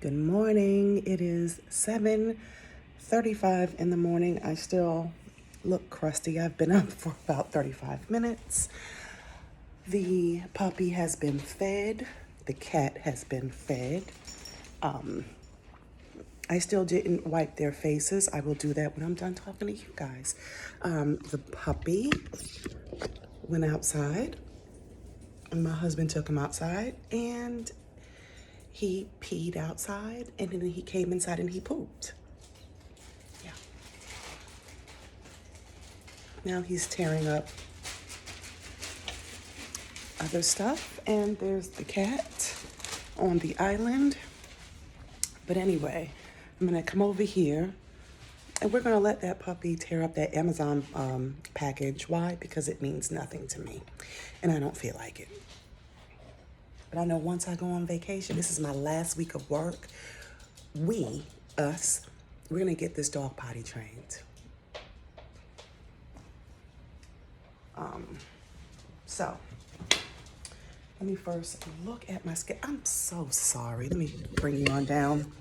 Good morning. It is 7:35 in the morning. I still look crusty. I've been up for about 35 minutes. The puppy has been fed. The cat has been fed. I still didn't wipe their faces. I will do that when I'm done talking to you guys. The puppy went outside, and my husband took him outside, and he peed outside, and then he came inside and he pooped. Yeah. Now he's tearing up other stuff, and there's the cat on the island. But anyway, I'm gonna come over here, and we're gonna let that puppy tear up that Amazon package. Why? Because it means nothing to me, and I don't feel like it. But I know once I go on vacation, this is my last week of work. We're gonna get this dog potty trained. So let me first look at my skin. I'm so sorry. Let me bring you on down.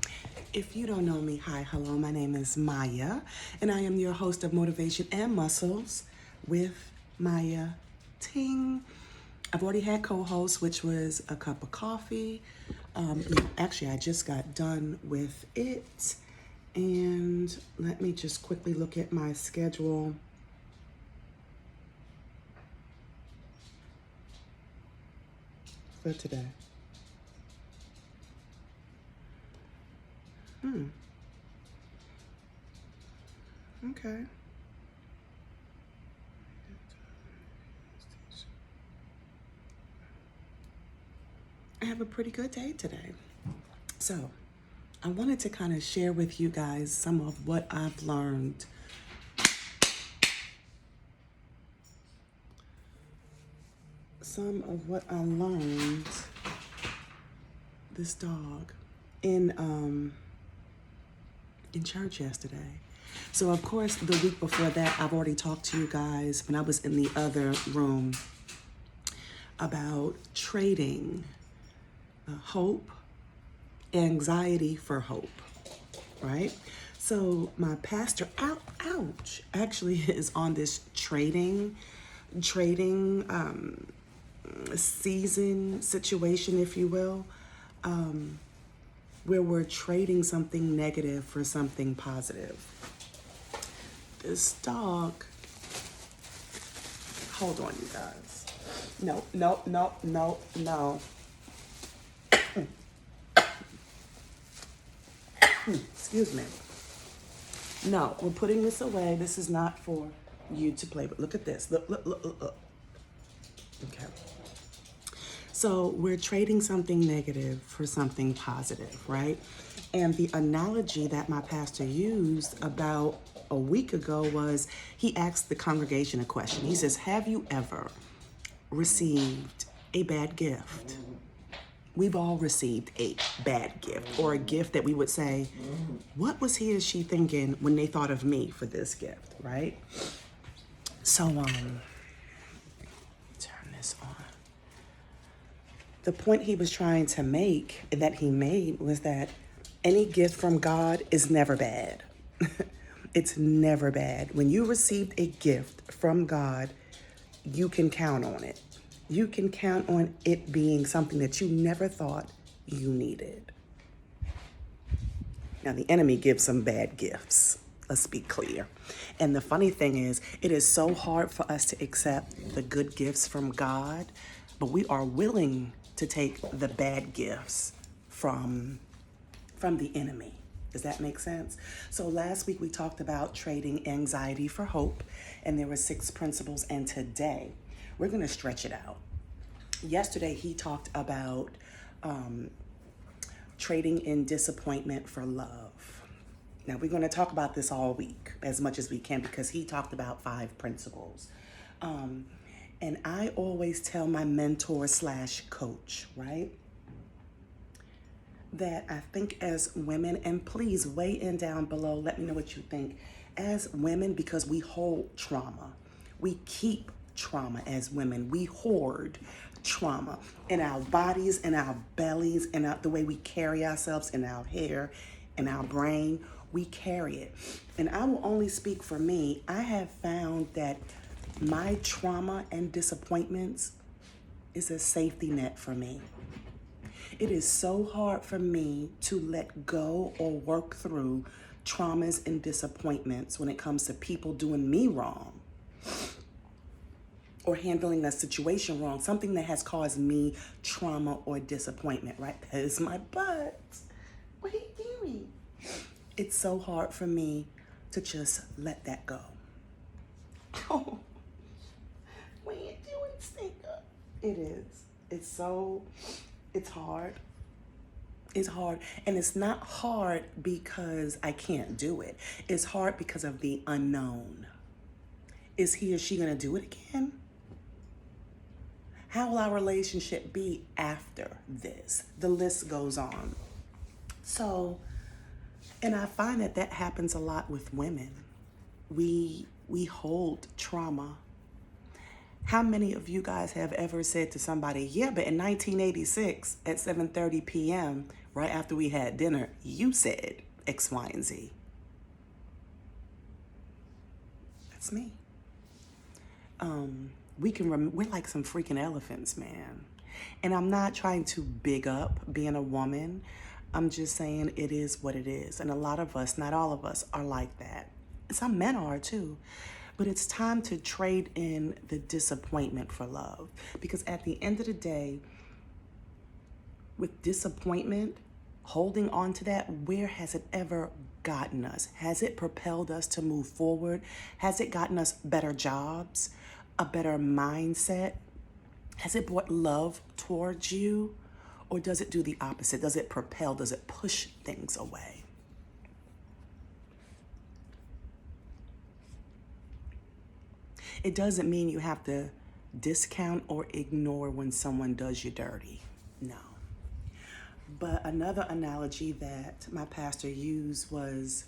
If you don't know me, hi, hello, my name is Mayya, and I am your host of Motivation and Muscles with Mayya Ting. I've already had co-host, which was a cup of coffee. Actually, I just got done with it. And let me just quickly look at my schedule. For today. Okay. I have a pretty good day today. So, I wanted to kind of share with you guys some of what I've learned. Some of what I learned, this dog, in church yesterday. So of course, the week before that, I've already talked to you guys when I was in the other room about trading hope, anxiety for hope, right? So my pastor, ouch, actually is on this trading season situation, if you will, where we're trading something negative for something positive. This dog, hold on, you guys. No. Excuse me. No, we're putting this away. This is not for you to play with. Look at this. Look. Okay. So we're trading something negative for something positive, right? And the analogy that my pastor used about a week ago was he asked the congregation a question. He says, have you ever received a bad gift? We've all received a bad gift, or a gift that we would say, what was he or she thinking when they thought of me for this gift, right? So, turn this on. The point he was trying to make, that he made, was that any gift from God is never bad. It's never bad. When you received a gift from God, you can count on it. You can count on it being something that you never thought you needed. Now, the enemy gives some bad gifts. Let's be clear. And the funny thing is, it is so hard for us to accept the good gifts from God, but we are willing to take the bad gifts from the enemy. Does that make sense? So last week we talked about trading anxiety for hope, and there were 6 principles, and today we're going to stretch it out. Yesterday he talked about trading in disappointment for love. Now we're going to talk about this all week as much as we can, because he talked about 5 principles. And I always tell my mentor / coach, right, that I think as women, and please weigh in down below, let me know what you think. As women, because we hold trauma, we keep trauma as women, we hoard trauma in our bodies, in our bellies, in the way we carry ourselves, in our hair, in our brain. We carry it. And I will only speak for me. I have found that my trauma and disappointments is a safety net for me. It is so hard for me to let go or work through traumas and disappointments when it comes to people doing me wrong or handling a situation wrong, something that has caused me trauma or disappointment, right? That is my butt. What are you doing? It's so hard for me to just let that go. Oh, what are you doing, Stinker? It is. It's hard. It's hard. And it's not hard because I can't do it. It's hard because of the unknown. Is he or she going to do it again? How will our relationship be after this? The list goes on. So, and I find that happens a lot with women. We hold trauma. How many of you guys have ever said to somebody, yeah, but in 1986 at 7:30 p.m., right after we had dinner, you said X, Y, and Z? That's me. We're like some freaking elephants, man. And I'm not trying to big up being a woman. I'm just saying it is what it is. And a lot of us, not all of us, are like that. Some men are too. But it's time to trade in the disappointment for love. Because at the end of the day, with disappointment, holding on to that, where has it ever gotten us? Has it propelled us to move forward? Has it gotten us better jobs, a better mindset? Has it brought love towards you? Or does it do the opposite? Does it propel? Does it push things away? It doesn't mean you have to discount or ignore when someone does you dirty. No. But another analogy that my pastor used was,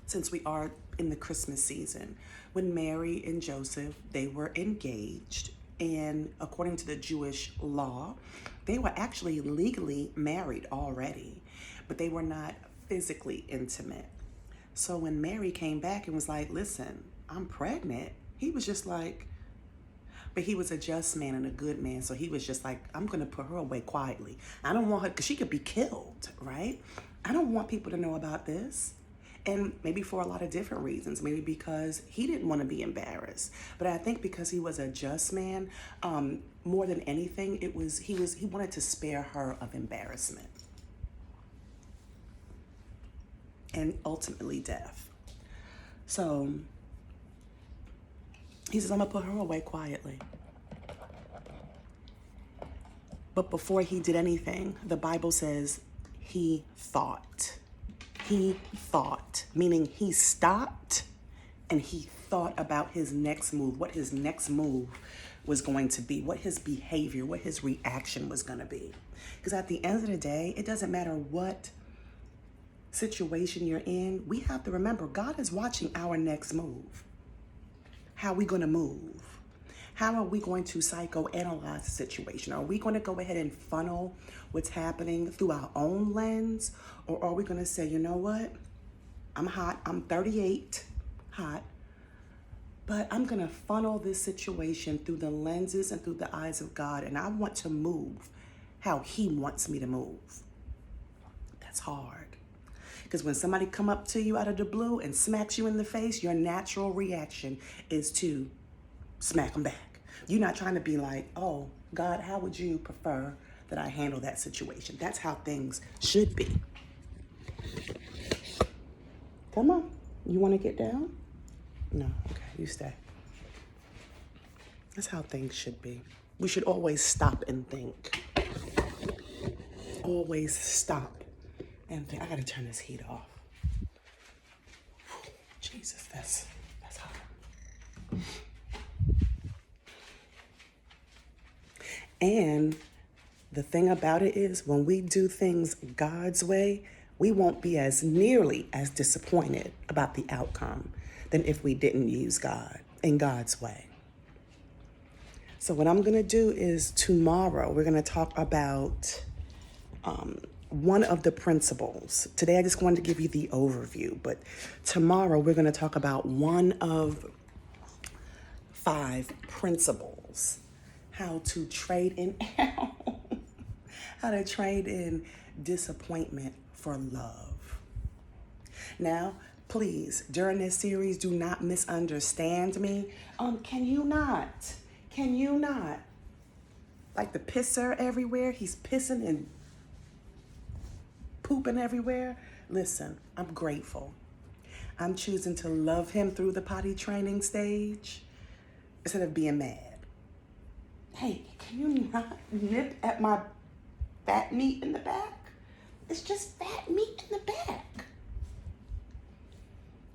since we are in the Christmas season, when Mary and Joseph, they were engaged, and according to the Jewish law, they were actually legally married already, but they were not physically intimate. So when Mary came back and was like, listen, I'm pregnant, he was just like, but he was a just man and a good man. So he was just like, I'm going to put her away quietly. I don't want her, because she could be killed, right? I don't want people to know about this. And maybe for a lot of different reasons. Maybe because he didn't want to be embarrassed. But I think because he was a just man, more than anything, he wanted to spare her of embarrassment. And ultimately death. So he says, I'm going to put her away quietly. But before he did anything, the Bible says he thought. He thought, meaning he stopped and he thought about his next move, what his next move was going to be, what his behavior, what his reaction was going to be. Because at the end of the day, it doesn't matter what situation you're in, we have to remember God is watching our next move. How are we going to move? How are we going to psychoanalyze the situation? Are we going to go ahead and funnel what's happening through our own lens? Or are we going to say, you know what? I'm hot. I'm 38, hot. But I'm going to funnel this situation through the lenses and through the eyes of God. And I want to move how he wants me to move. That's hard. Because when somebody come up to you out of the blue and smacks you in the face, your natural reaction is to smack them back. You're not trying to be like, oh, God, how would you prefer that I handle that situation? That's how things should be. Come on. You want to get down? No. Okay, you stay. That's how things should be. We should always stop and think. Always stop and think. I got to turn this heat off. Jesus, that's hot. And the thing about it is, when we do things God's way, we won't be as nearly as disappointed about the outcome than if we didn't use God in God's way. So what I'm gonna do is tomorrow we're gonna talk about one of the principles. Today I just wanted to give you the overview, but tomorrow we're gonna talk about one of 5 principles. How to trade in how to trade in disappointment for love. Now, please, during this series, do not misunderstand me. Can you not? Can you not? Like the pisser everywhere, he's pissing and pooping everywhere. Listen, I'm grateful. I'm choosing to love him through the potty training stage instead of being mad. Hey, can you not nip at my fat meat in the back? It's just fat meat in the back.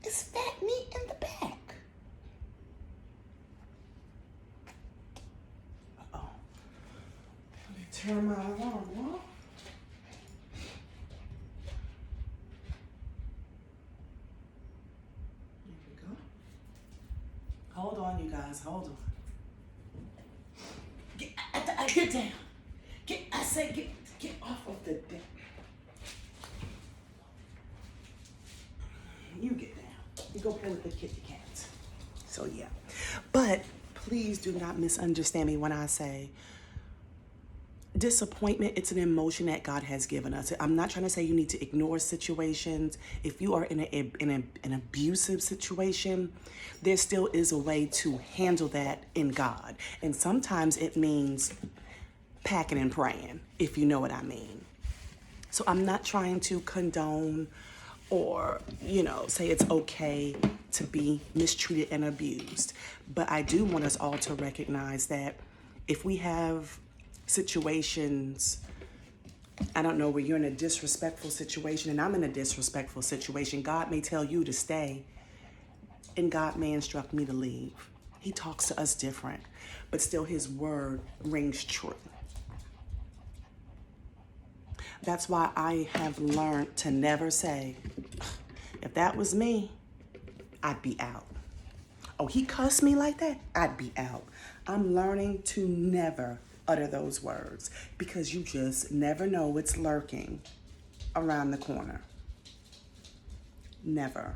It's fat meat in the back. Uh-oh. Let me turn my alarm off. There we go. Hold on, you guys. Hold on. Get down. Get off of the deck. You get down. You go play with the kitty cats. So yeah. But please do not misunderstand me when I say disappointment. It's an emotion that God has given us. I'm not trying to say you need to ignore situations. If you are in an abusive situation, there still is a way to handle that in God. And sometimes it means packing and praying, if you know what I mean. So I'm not trying to condone or, say it's okay to be mistreated and abused. But I do want us all to recognize that if we have situations, I don't know, where you're in a disrespectful situation and I'm in a disrespectful situation, God may tell you to stay and God may instruct me to leave. He talks to us different, but still his word rings true. That's why I have learned to never say, if that was me, I'd be out. Oh, he cussed me like that? I'd be out. I'm learning to never utter those words because you just never know what's lurking around the corner. Never.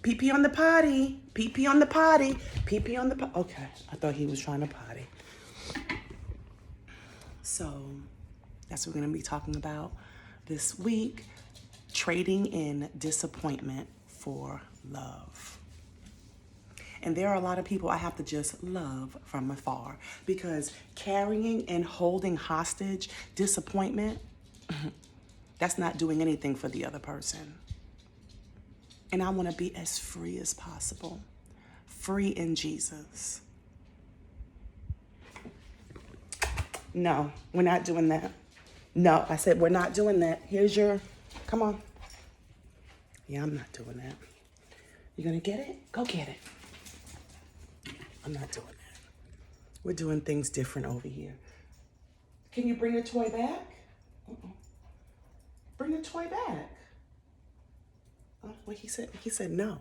Pee-pee on the potty. Pee-pee on the potty. Pee-pee on the potty. Okay, I thought he was trying to potty. So that's what we're going to be talking about this week. Trading in disappointment for love. And there are a lot of people I have to just love from afar because carrying and holding hostage disappointment, that's not doing anything for the other person. And I want to be as free as possible. Free in Jesus. No, we're not doing that. No, I said we're not doing that. Here's your, come on. Yeah, I'm not doing that. You gonna get it? Go get it. I'm not doing that. We're doing things different over here. Can you bring your toy back? Bring the toy back. Well, he said no.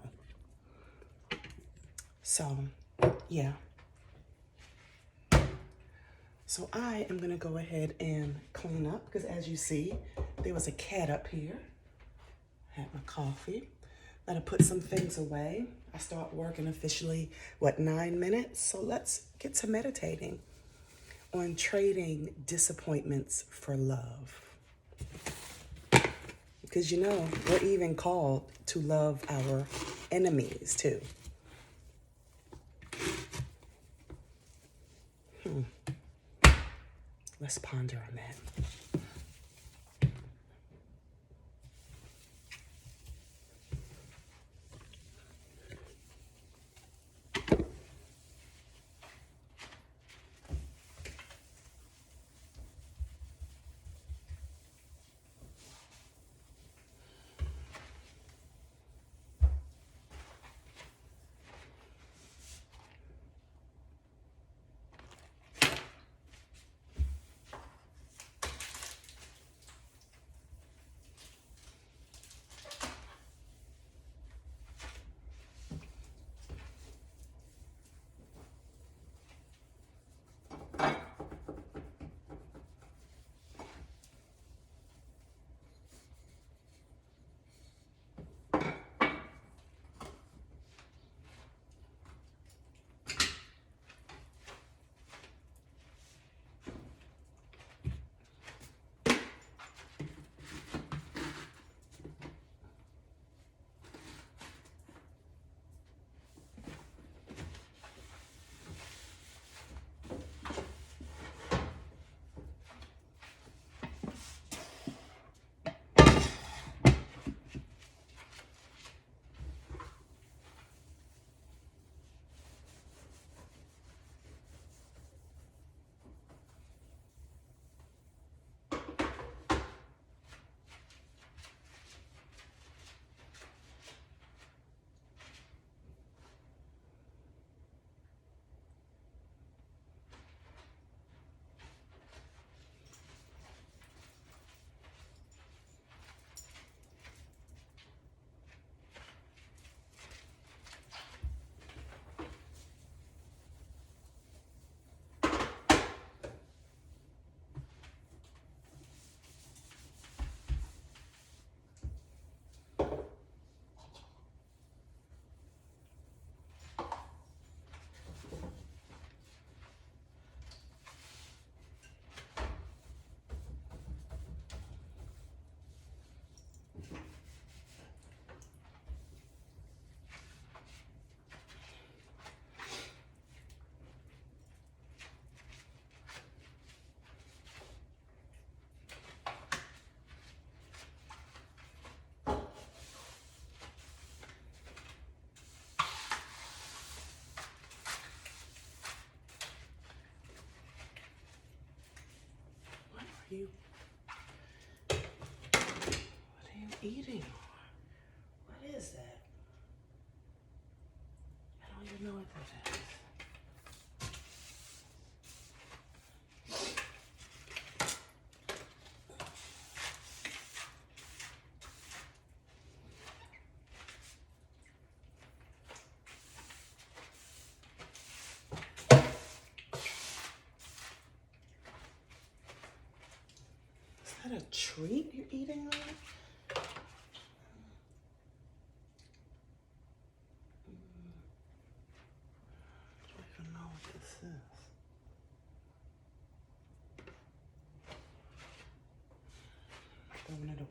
So, yeah. So I am gonna go ahead and clean up because as you see, there was a cat up here. Had my coffee. Gotta put some things away. I start working officially, 9 minutes? So let's get to meditating on trading disappointments for love. Because we're even called to love our enemies too. Let's ponder on that. What are you eating? What is that? I don't even know what that is. Is that a treat you're eating on? I don't even know what this is. I'm throwing it away.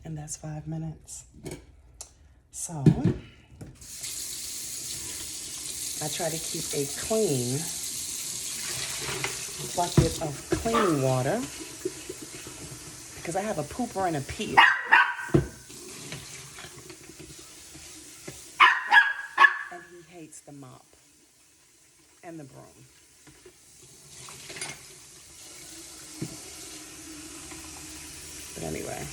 And that's 5 minutes. So I try to keep a clean bucket of clean water because I have a pooper and a peer. And he hates the mop and the broom. But anyway,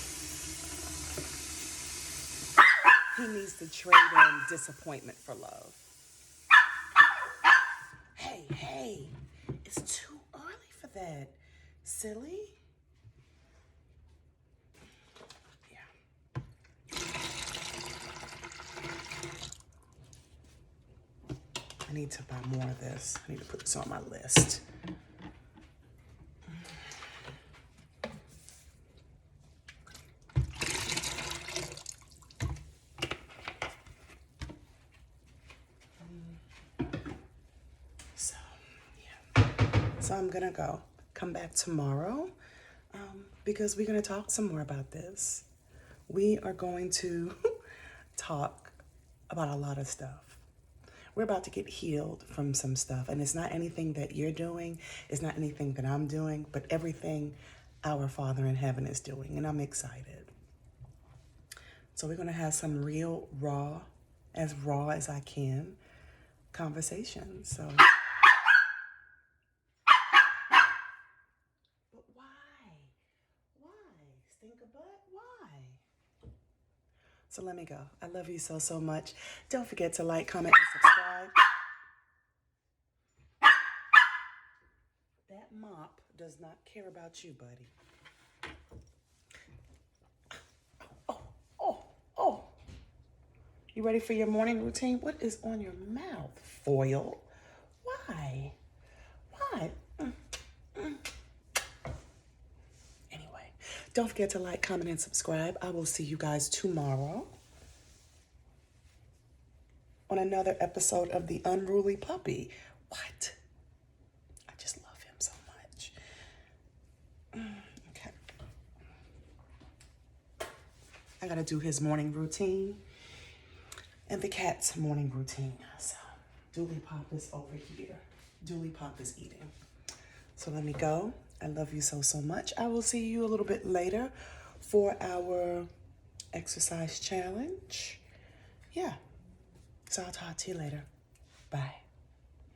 he needs to trade in disappointment for love. Hey, it's too early for that, silly. Yeah. I need to buy more of this. I need to put this on my list. So I'm gonna go. Come back tomorrow because we're gonna talk some more about this. We are going to talk about a lot of stuff. We're about to get healed from some stuff, and it's not anything that you're doing, it's not anything that I'm doing, but everything our Father in heaven is doing, and I'm excited. So we're gonna have some real raw as I can conversations. So but why stink a butt? Why? So let me go. I love you so much. Don't forget to like, comment, and subscribe. That mop does not care about you, buddy. Oh. You ready for your morning routine? What is on your mouth? Foil? Why? Anyway, don't forget to like, comment, and subscribe. I will see you guys tomorrow on another episode of The Unruly Puppy. What? I just love him so much. Okay. I gotta do his morning routine and the cat's morning routine. So, Dooley Pop is over here. Dooley Pop is eating. So let me go. I love you so much. I will see you a little bit later for our exercise challenge. Yeah. So I'll talk to you later. Bye.